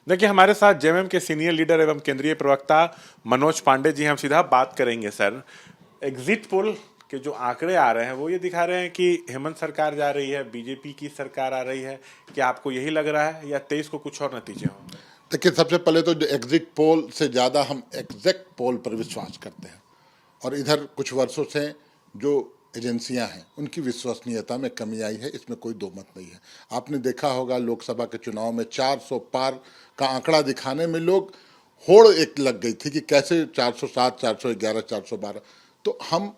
देखिए, हमारे साथ जेएमएम के सीनियर लीडर एवं केंद्रीय प्रवक्ता मनोज पांडे जी हैं। हम सीधा बात करेंगे सर। एग्जिट पोल के जो आंकड़े आ रहे हैं वो ये दिखा रहे हैं कि हेमंत सरकार जा रही है, बीजेपी की सरकार आ रही है। क्या आपको यही लग रहा है या 23 को कुछ और नतीजे होंगे? देखिए, सबसे पहले तो जो एग्जिट पोल से ज़्यादा हम एग्जैक्ट पोल पर विश्वास करते हैं, और इधर कुछ वर्षों से जो एजेंसियां हैं उनकी विश्वसनीयता में कमी आई है, इसमें कोई दो मत नहीं है। आपने देखा होगा लोकसभा के चुनाव में 400 पार का आंकड़ा दिखाने में लोग होड़ एक लग गई थी कि कैसे 407, 411, 412। तो हम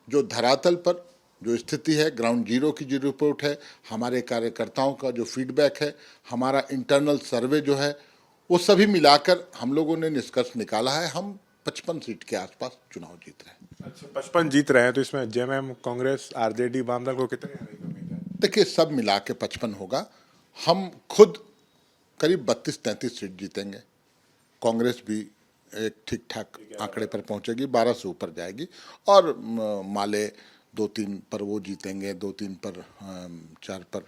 जो धरातल पर जो स्थिति है, ग्राउंड जीरो की जो रिपोर्ट है, हमारे कार्यकर्ताओं का जो फीडबैक है, हमारा इंटरनल सर्वे जो है, वो सभी मिलाकर हम लोगों ने निष्कर्ष निकाला है। हम 55 सीट के आसपास चुनाव जीत रहे हैं। अच्छा, 55 जीत रहे हैं, तो इसमें जेएमएम, कांग्रेस, आरजेडी, वामदल को कितने आने की उम्मीद है? देखिए, सब मिला के 55 होगा। हम खुद करीब 32-33 सीट जीतेंगे। कांग्रेस भी एक ठीक ठाक आंकड़े पर पहुंचेगी, 12 से ऊपर जाएगी, और माले 2-3 पर वो जीतेंगे, 2-3 पर 4 पर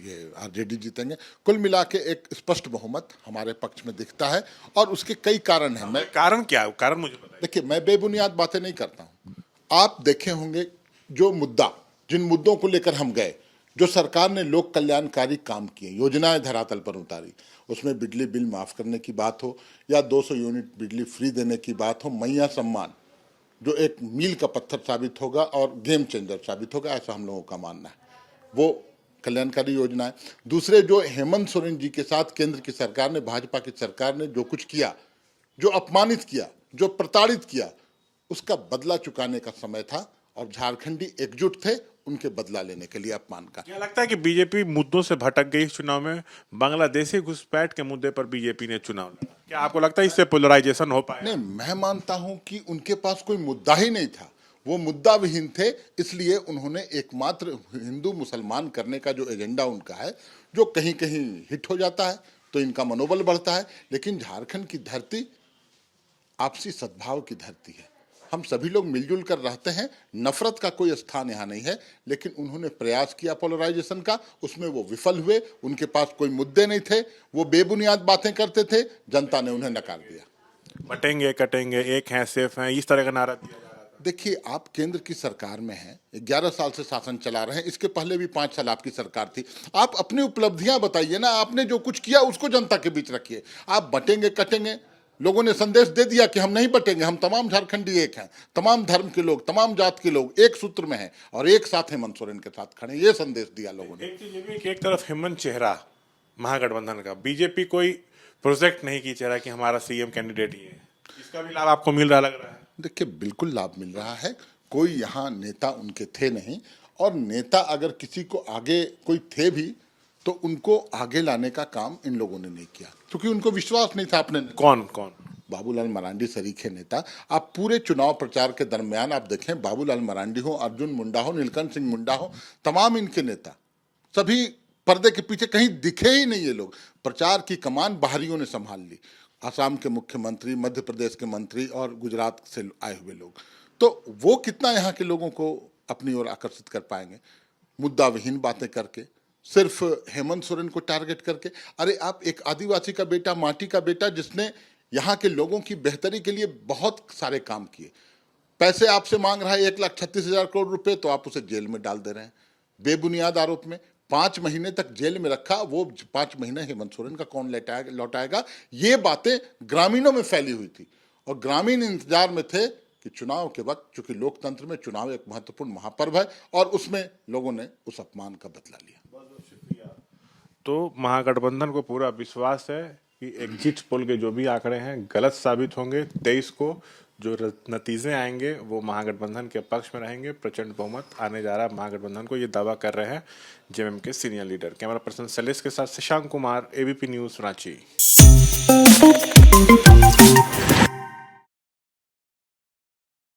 ये आरजेडी जीतेंगे। कुल मिला के एक स्पष्ट बहुमत हमारे पक्ष में दिखता है, और उसके कई कारण हैं। मैं कारण क्या है? कारण मुझे बताइए। देखिए, मैं बेबुनियाद बातें नहीं करता हूँ। आप देखे होंगे जो मुद्दा, जिन मुद्दों को लेकर हम गए, जो सरकार ने लोक कल्याणकारी काम किए, योजनाएं धरातल पर उतारी, उसमें बिजली बिल माफ करने की बात हो या 200 यूनिट बिजली फ्री देने की बात हो, मैया सम्मान जो एक मील का पत्थर साबित होगा और गेम चेंजर साबित होगा, ऐसा हम लोगों का मानना है। वो कल्याणकारी योजना है। दूसरे, जो हेमंत सोरेन जी के साथ केंद्र की सरकार ने, भाजपा की सरकार ने जो कुछ किया, जो अपमानित किया, जो प्रताड़ित किया, उसका बदला चुकाने का समय था, और झारखंडी एकजुट थे उनके बदला लेने के लिए अपमान का। क्या लगता है कि बीजेपी मुद्दों से भटक गई इस चुनाव में? बांग्लादेशी घुसपैठ के मुद्दे पर बीजेपी ने चुनाव लड़ा। क्या आपको लगता है इससे पोलराइजेशन हो पाया? नहीं, मैं मानता हूं कि उनके पास कोई मुद्दा ही नहीं था, वो मुद्दा विहीन थे। इसलिए उन्होंने एकमात्र हिंदू मुसलमान करने का जो एजेंडा उनका है, जो कहीं कहीं हिट हो जाता है तो इनका मनोबल बढ़ता है। लेकिन झारखंड की धरती आपसी सद्भाव की धरती है, हम सभी लोग मिलजुल कर रहते हैं, नफरत का कोई स्थान यहाँ नहीं है। लेकिन उन्होंने प्रयास किया पोलराइजेशन का, उसमें वो विफल हुए। उनके पास कोई मुद्दे नहीं थे, वो बेबुनियाद बातें करते थे, जनता ने उन्हें नकार दिया। बटेंगे कटेंगे, एक हैं सेफ हैं, इस तरह का नारा दिया जा रहा था। देखिए, आप केंद्र की सरकार में हैं, 11 साल से शासन चला रहे हैं, इसके पहले भी 5 साल आपकी सरकार थी। आप अपनी उपलब्धियां बताइए ना, आपने जो कुछ किया उसको जनता के बीच रखिए। आप बटेंगे कटेंगे, लोगों ने संदेश दे दिया कि हम नहीं बटेंगे, हम तमाम झारखंडी एक हैं, तमाम धर्म के लोग, तमाम जात के लोग एक सूत्र में हैं और एक साथ हेमंत सोरेन के साथ खड़े, ये संदेश दिया लोगों ने। एक चीज ये भी कि एक तरफ हेमंत चेहरा महागठबंधन का, बीजेपी कोई प्रोजेक्ट नहीं की चेहरा कि हमारा सीएम कैंडिडेट ही है, इसका भी लाभ आपको मिल रहा लग रहा है? देखिए, बिल्कुल लाभ मिल रहा है। कोई यहाँ नेता उनके थे नहीं, और नेता अगर किसी को आगे कोई थे भी तो उनको आगे लाने का काम इन लोगों ने नहीं किया, क्योंकि उनको विश्वास नहीं था अपने। कौन कौन? बाबूलाल मरांडी सरीखे नेता। आप पूरे चुनाव प्रचार के दरमियान आप देखें, बाबूलाल मरांडी हो, अर्जुन मुंडा हो, नीलकंठ सिंह मुंडा हो, तमाम इनके नेता सभी पर्दे के पीछे कहीं दिखे ही नहीं। ये लोग, प्रचार की कमान बाहरियों ने संभाल ली। आसाम के मुख्यमंत्री, मध्य प्रदेश के मंत्री और गुजरात से आए हुए लोग, तो वो कितना यहाँ के लोगों को अपनी ओर आकर्षित कर पाएंगे? मुद्दा विहीन बातें करके, सिर्फ हेमंत सोरेन को टारगेट करके। अरे, आप एक आदिवासी का बेटा, माटी का बेटा, जिसने यहाँ के लोगों की बेहतरी के लिए बहुत सारे काम किए, पैसे आपसे मांग रहा है 1,36,000 करोड़ रुपए, तो आप उसे जेल में डाल दे रहे हैं बेबुनियाद आरोप में। 5 महीने तक जेल में रखा, वो 5 महीने हेमंत सोरेन का कौन लौटाएगा? ये बातें ग्रामीणों में फैली हुई थी, और ग्रामीण इंतजार में थे कि चुनाव के वक्त, चूंकि लोकतंत्र में चुनाव एक महत्वपूर्ण महापर्व है, और उसमें लोगों ने उस अपमान का बदला लिया। तो महागठबंधन को पूरा विश्वास है कि एग्जिट पोल के जो भी आंकड़े हैं गलत साबित होंगे। 23 को जो नतीजे आएंगे वो महागठबंधन के पक्ष में रहेंगे, प्रचंड बहुमत आने जा रहा है महागठबंधन को, ये दावा कर रहे हैं जेएमएम के senior leader. Camera person Shailesh के साथ शशांक कुमार, एबीपी न्यूज, रांची।